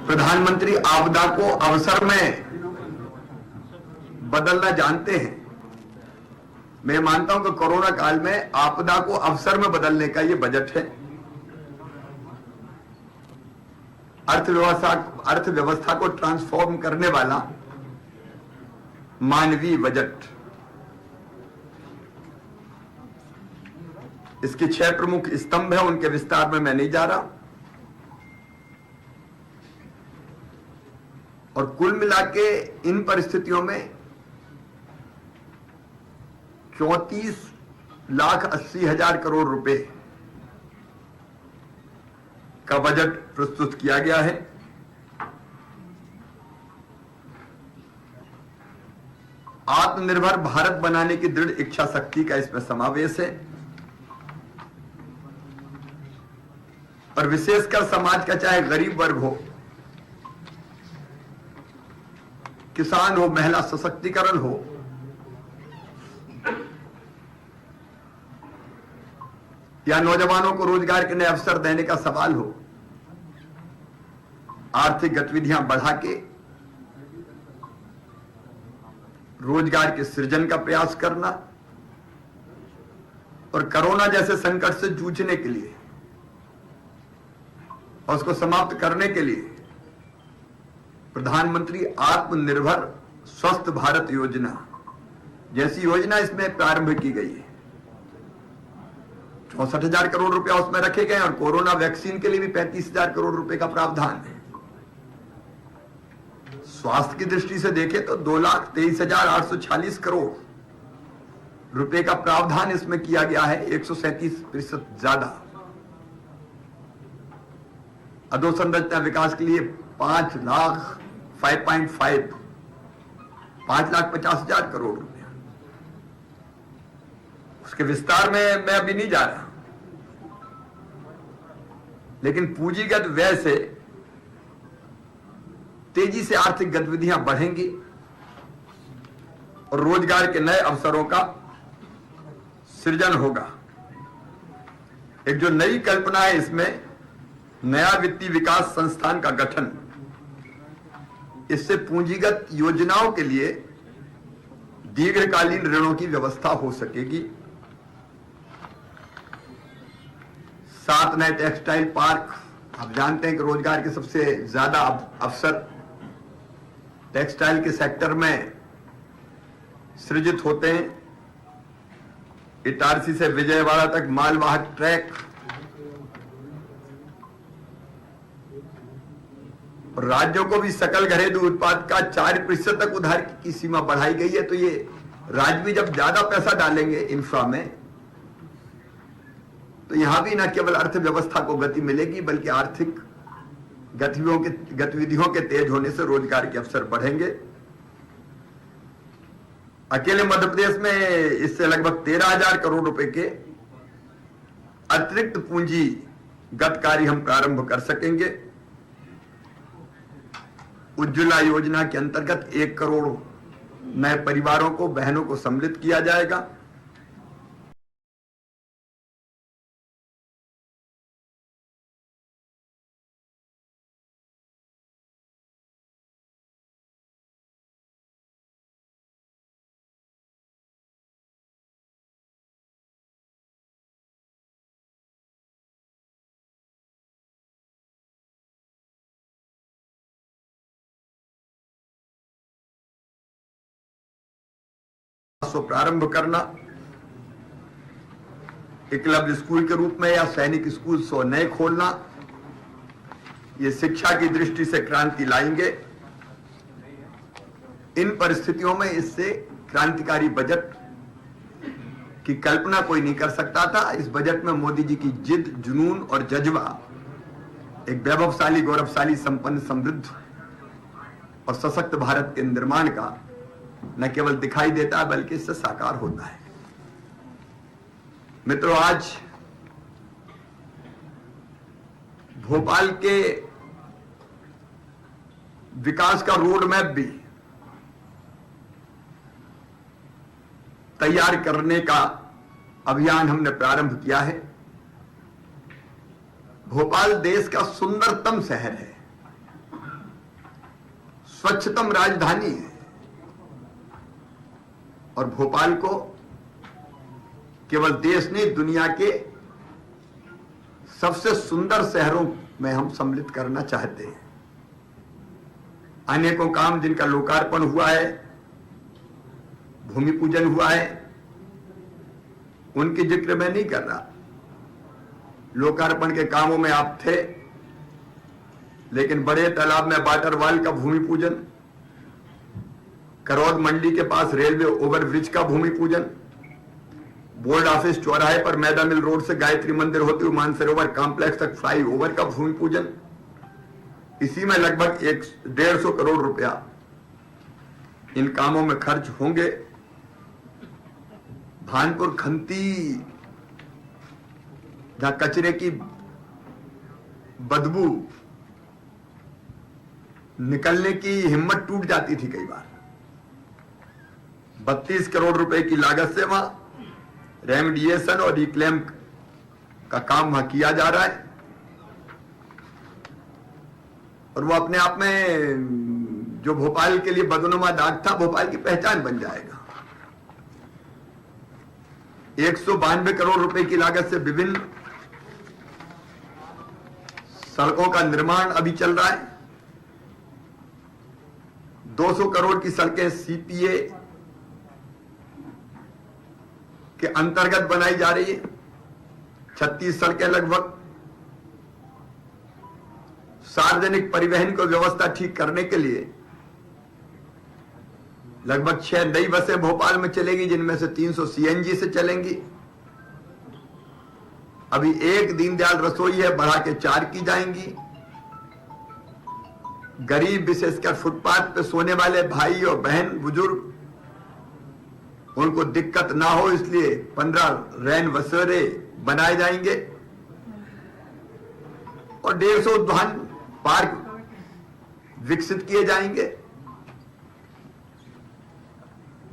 प्रधानमंत्री आपदा को अवसर में बदलना जानते हैं। मैं मानता हूं कि कोरोना काल में आपदा को अवसर में बदलने का यह बजट है। अर्थव्यवस्था को ट्रांसफॉर्म करने वाला मानवीय बजट। इसके 6 प्रमुख स्तंभ हैं, उनके विस्तार में मैं नहीं जा रहा। और कुल मिला के इन परिस्थितियों में 34,80,000 करोड़ रुपए का बजट प्रस्तुत किया गया है। आत्मनिर्भर भारत बनाने की दृढ़ इच्छा शक्ति का इसमें समावेश है और विशेषकर समाज का चाहे गरीब वर्ग हो, किसान हो, महिला सशक्तिकरण हो, या नौजवानों को रोजगार के नए अवसर देने का सवाल हो, आर्थिक गतिविधियां बढ़ा के रोजगार के सृजन का प्रयास करना और कोरोना जैसे संकट से जूझने के लिए और उसको समाप्त करने के लिए प्रधानमंत्री आत्मनिर्भर स्वस्थ भारत योजना जैसी योजना इसमें प्रारंभ की गई है। 64,000 करोड़ रुपया उसमें रखे गए और कोरोना वैक्सीन के लिए भी 35,000 करोड़ रुपए का प्रावधान है। स्वास्थ्य की दृष्टि से देखें तो 2,23,846 करोड़ रुपए का प्रावधान इसमें किया गया है, 137% ज्यादा। अधोसंरचना विकास के लिए 5,50,000 करोड़ रुपया। उसके विस्तार में मैं अभी नहीं जा रहा, लेकिन पूंजीगत व्यय से तेजी से आर्थिक गतिविधियां बढ़ेंगी और रोजगार के नए अवसरों का सृजन होगा। एक जो नई कल्पना है, इसमें नया वित्तीय विकास संस्थान का गठन। इससे पूंजीगत योजनाओं के लिए दीर्घकालीन ऋणों की व्यवस्था हो सकेगी। 7 नए टेक्सटाइल पार्क। आप जानते हैं कि रोजगार के सबसे ज्यादा अवसर टेक्सटाइल के सेक्टर में सृजित होते हैं। इटारसी से विजयवाड़ा तक मालवाहक ट्रैक और राज्यों को भी सकल घरेलू उत्पाद का 4% तक उधार की सीमा बढ़ाई गई है। तो ये राज्य भी जब ज्यादा पैसा डालेंगे इंफ्रा में, तो यहां भी न केवल अर्थव्यवस्था को गति मिलेगी, बल्कि आर्थिक गतिविधियों के तेज होने से रोजगार के अवसर बढ़ेंगे। अकेले मध्य प्रदेश में इससे लगभग 13,000 करोड़ रुपए के अतिरिक्त पूंजीगत कार्य हम प्रारंभ कर सकेंगे। उज्ज्वला योजना के अंतर्गत 1 करोड़ नए परिवारों को, बहनों को सम्मिलित किया जाएगा। प्रारंभ करना, एकलव्य स्कूल के रूप में या सैनिक स्कूल 100 नए खोलना, ये शिक्षा की दृष्टि से क्रांति लाएंगे। इन परिस्थितियों में इससे क्रांतिकारी बजट की कल्पना कोई नहीं कर सकता था। इस बजट में मोदी जी की जिद, जुनून और जज्बा एक वैभवशाली, गौरवशाली, संपन्न, समृद्ध और सशक्त भारत के निर्माण का न केवल दिखाई देता है, बल्कि इससे साकार होता है। मित्रों, आज भोपाल के विकास का रोड मैप भी तैयार करने का अभियान हमने प्रारंभ किया है। भोपाल देश का सुंदरतम शहर है। स्वच्छतम राजधानी है और भोपाल को केवल देश नहीं दुनिया के सबसे सुंदर शहरों में हम सम्मिलित करना चाहते हैं। अनेकों काम जिनका लोकार्पण हुआ है, भूमि पूजन हुआ है, उनके जिक्र मैं नहीं कर रहा। लोकार्पण के कामों में आप थे, लेकिन बड़े तालाब में वाटर वाल का भूमि पूजन, करौद मंडी के पास रेलवे ओवरब्रिज का भूमि पूजन, बोर्ड ऑफिस चौराहे पर मैदा मिल रोड से गायत्री मंदिर होते हुए मानसरोवर कॉम्प्लेक्स तक फ्लाई ओवर का भूमि पूजन, इसी में लगभग 150 करोड़ रुपया इन कामों में खर्च होंगे। भानपुर खंती, जहां कचरे की बदबू निकलने की हिम्मत टूट जाती थी कई बार, 32 करोड़ रुपए की लागत से वहां रेमिडिएशन और रिक्लेम का काम वहां किया जा रहा है और वो अपने आप में जो भोपाल के लिए बदनुमा दाग था, भोपाल की पहचान बन जाएगा। 192 करोड़ रुपए की लागत से विभिन्न सड़कों का निर्माण अभी चल रहा है। 200 करोड़ की सड़कें सीपीए के अंतर्गत बनाई जा रही है। 36 सड़कें लगभग। सार्वजनिक परिवहन को व्यवस्था ठीक करने के लिए लगभग 6 नई बसें भोपाल में चलेंगी, जिनमें से 300 सीएनजी से चलेंगी। अभी एक दीनदयाल रसोई है, बढ़ा के 4 की जाएंगी। गरीब विशेषकर फुटपाथ पे सोने वाले भाई और बहन बुजुर्ग, उनको दिक्कत ना हो इसलिए 15 रैन बसेरे बनाए जाएंगे और 150 उद्यान पार्क विकसित किए जाएंगे।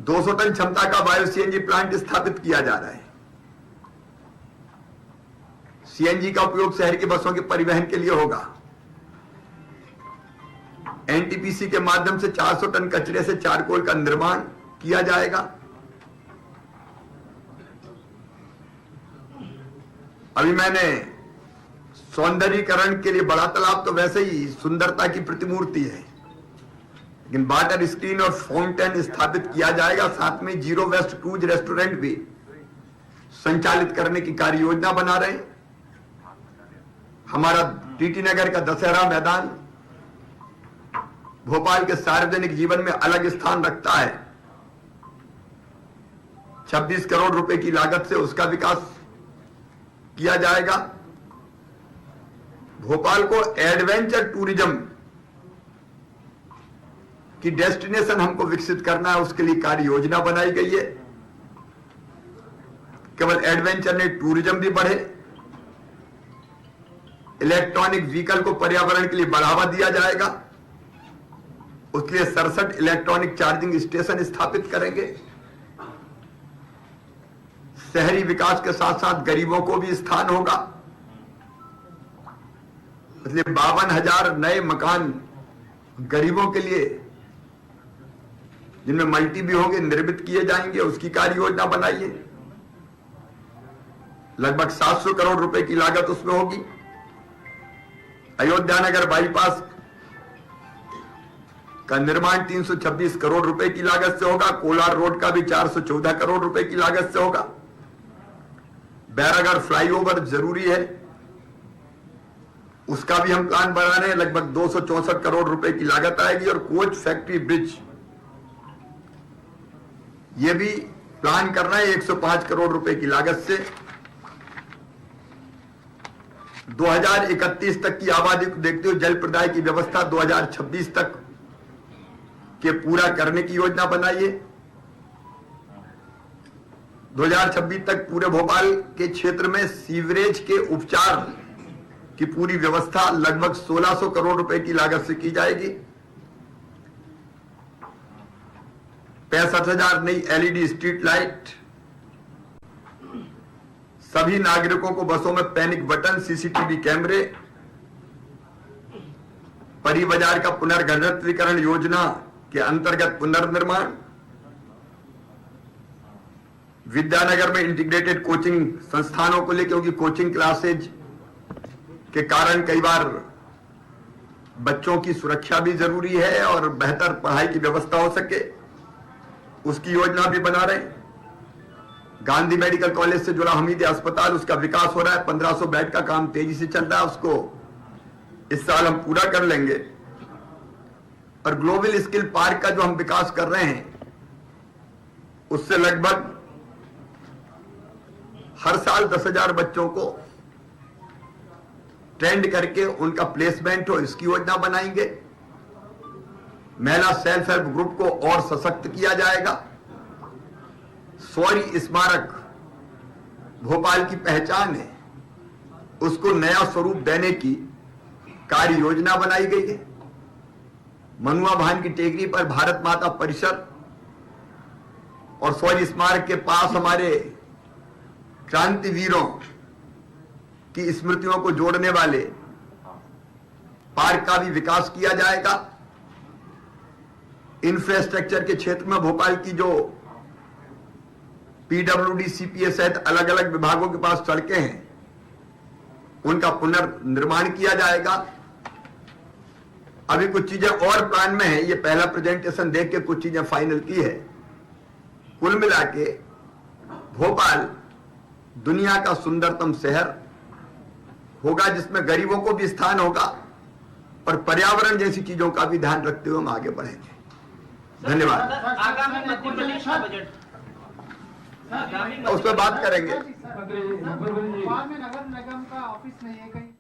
200 टन क्षमता का बायो सीएनजी प्लांट स्थापित किया जा रहा है। सीएनजी का उपयोग शहर की बसों के परिवहन के लिए होगा। एनटीपीसी के माध्यम से 400 टन कचरे से चारकोल का निर्माण किया जाएगा। अभी मैंने सौंदर्यीकरण के लिए बड़ा तालाब तो वैसे ही सुंदरता की प्रतिमूर्ति है, लेकिन वाटर स्क्रीन और फाउंटेन स्थापित किया जाएगा। साथ में जीरो वेस्ट क्रूज रेस्टोरेंट भी संचालित करने की कार्य योजना बना रहे हैं। हमारा टीटी नगर का दशहरा मैदान भोपाल के सार्वजनिक जीवन में अलग स्थान रखता है। 26 करोड़ रुपए की लागत से उसका विकास किया जाएगा। भोपाल को एडवेंचर टूरिज्म की डेस्टिनेशन हमको विकसित करना है, उसके लिए कार्य योजना बनाई गई है। केवल एडवेंचर नहीं, टूरिज्म भी बढ़े। इलेक्ट्रॉनिक व्हीकल को पर्यावरण के लिए बढ़ावा दिया जाएगा, उसके लिए 67 इलेक्ट्रॉनिक चार्जिंग स्टेशन स्थापित करेंगे। शहरी विकास के साथ साथ गरीबों को भी स्थान होगा, इसलिए 52,000 नए मकान गरीबों के लिए, जिनमें मल्टी भी होंगे, निर्मित किए जाएंगे। उसकी कार्य योजना बनाइए। लगभग 700 करोड़ रुपए की लागत उसमें होगी। अयोध्या नगर बाईपास का निर्माण 326 करोड़ रुपए की लागत से होगा। कोलार रोड का भी 414 करोड़ रुपए की लागत से होगा। बैरागढ़ फ्लाईओवर जरूरी है, उसका भी हम प्लान बना रहे हैं। लगभग 264 करोड़ रुपए की लागत आएगी। और कोच फैक्ट्री ब्रिज, यह भी प्लान करना है 105 करोड़ रुपए की लागत से। 2031 तक की आबादी को देखते हुए जल प्रदाय की व्यवस्था 2026 तक के पूरा करने की योजना बनाइए। 2026 तक पूरे भोपाल के क्षेत्र में सीवरेज के उपचार की पूरी व्यवस्था लगभग 1600 करोड़ रुपए की लागत से की जाएगी। 65,000 नई एलईडी स्ट्रीट लाइट, सभी नागरिकों को बसों में पैनिक बटन, सीसीटीवी कैमरे, परी बाजार का पुनर्घनत्रीकरण योजना के अंतर्गत पुनर्निर्माण, विद्यानगर में इंटीग्रेटेड कोचिंग संस्थानों को लेकर, क्योंकि कोचिंग क्लासेज के कारण कई बार बच्चों की सुरक्षा भी जरूरी है और बेहतर पढ़ाई की व्यवस्था हो सके, उसकी योजना भी बना रहे हैं। गांधी मेडिकल कॉलेज से जुड़ा हमीद अस्पताल, उसका विकास हो रहा है, 1500 बेड का काम तेजी से चल रहा है, उसको इस साल हम पूरा कर लेंगे। और ग्लोबल स्किल पार्क का जो हम विकास कर रहे हैं, उससे लगभग हर साल 10,000 बच्चों को ट्रेंड करके उनका प्लेसमेंट हो, इसकी योजना बनाएंगे। महिला सेल्फ हेल्प ग्रुप को और सशक्त किया जाएगा। शौर्य स्मारक भोपाल की पहचान है, उसको नया स्वरूप देने की कार्य योजना बनाई गई है। मनुआ भान की टेकरी पर भारत माता परिसर और शौर्य स्मारक के पास हमारे क्रांतिवीरों की स्मृतियों को जोड़ने वाले पार्क का भी विकास किया जाएगा। इंफ्रास्ट्रक्चर के क्षेत्र में भोपाल की जो पीडब्ल्यूडी, सीपीएस सहित अलग अलग विभागों के पास सड़कें हैं, उनका पुनर्निर्माण किया जाएगा। अभी कुछ चीजें और प्लान में है, ये पहला प्रेजेंटेशन देख के कुछ चीजें फाइनल की है। कुल मिला के भोपाल दुनिया का सुंदरतम शहर होगा, जिसमें गरीबों को भी स्थान होगा और पर्यावरण जैसी चीजों का भी ध्यान रखते हुए हम आगे बढ़ेंगे। धन्यवाद। आगामी मध्य प्रदेश का बजट उस पर बात करेंगे। भोपाल में नगर निगम का ऑफिस नहीं है कहीं?